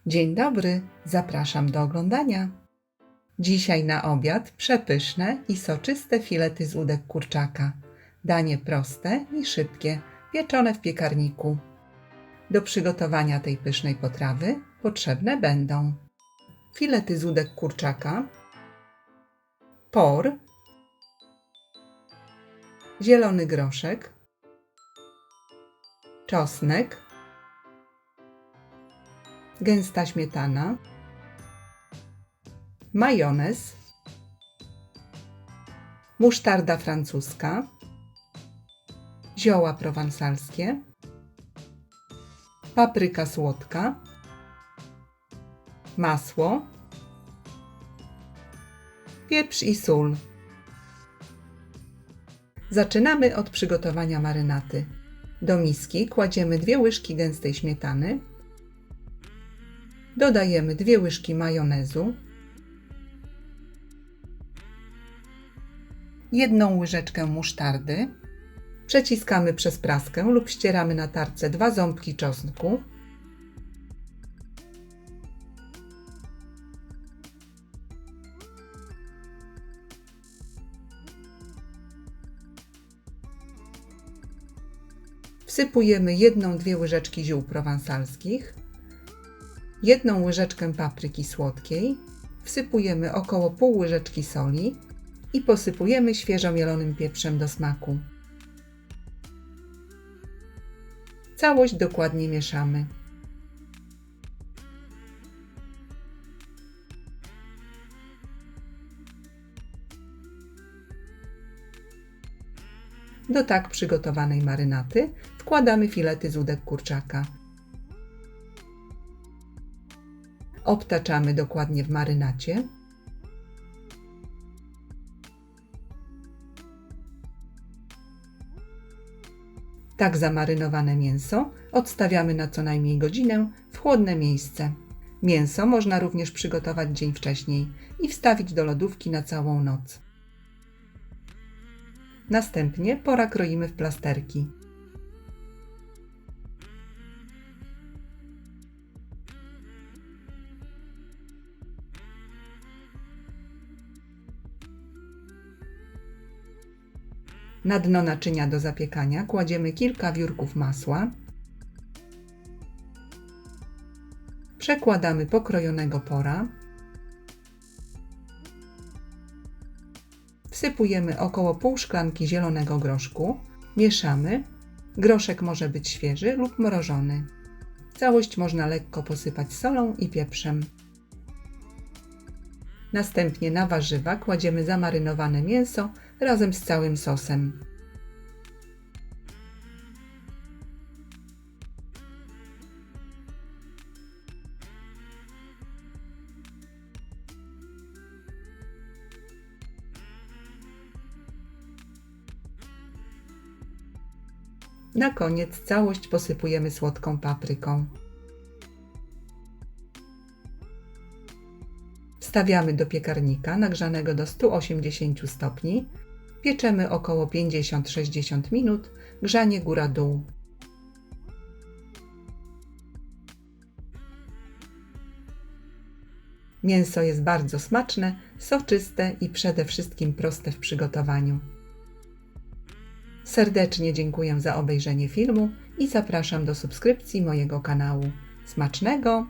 Dzień dobry, zapraszam do oglądania. Dzisiaj na obiad przepyszne i soczyste filety z udek kurczaka. Danie proste i szybkie, pieczone w piekarniku. Do przygotowania tej pysznej potrawy potrzebne będą filety z udek kurczaka, por, zielony groszek, czosnek, gęsta śmietana, majonez, musztarda francuska, zioła prowansalskie, papryka słodka, masło, pieprz i sól. Zaczynamy od przygotowania marynaty. Do miski kładziemy 2 łyżki gęstej śmietany, dodajemy 2 łyżki majonezu, 1 łyżeczkę musztardy, przeciskamy przez praskę lub ścieramy na tarce 2 ząbki czosnku, wsypujemy 1-2 łyżeczki ziół prowansalskich, 1 łyżeczkę papryki słodkiej, wsypujemy około pół łyżeczki soli i posypujemy świeżo mielonym pieprzem do smaku. Całość dokładnie mieszamy. Do tak przygotowanej marynaty wkładamy filety z udek kurczaka. Obtaczamy dokładnie w marynacie. Tak zamarynowane mięso odstawiamy na co najmniej godzinę w chłodne miejsce. Mięso można również przygotować dzień wcześniej i wstawić do lodówki na całą noc. Następnie pora kroimy w plasterki. Na dno naczynia do zapiekania kładziemy kilka wiórków masła. Przekładamy pokrojonego pora. Wsypujemy około pół szklanki zielonego groszku. Mieszamy. Groszek może być świeży lub mrożony. Całość można lekko posypać solą i pieprzem. Następnie na warzywa kładziemy zamarynowane mięso razem z całym sosem. Na koniec całość posypujemy słodką papryką. Wstawiamy do piekarnika nagrzanego do 180 stopni. Pieczemy około 50-60 minut, grzanie góra-dół. Mięso jest bardzo smaczne, soczyste i przede wszystkim proste w przygotowaniu. Serdecznie dziękuję za obejrzenie filmu i zapraszam do subskrypcji mojego kanału. Smacznego!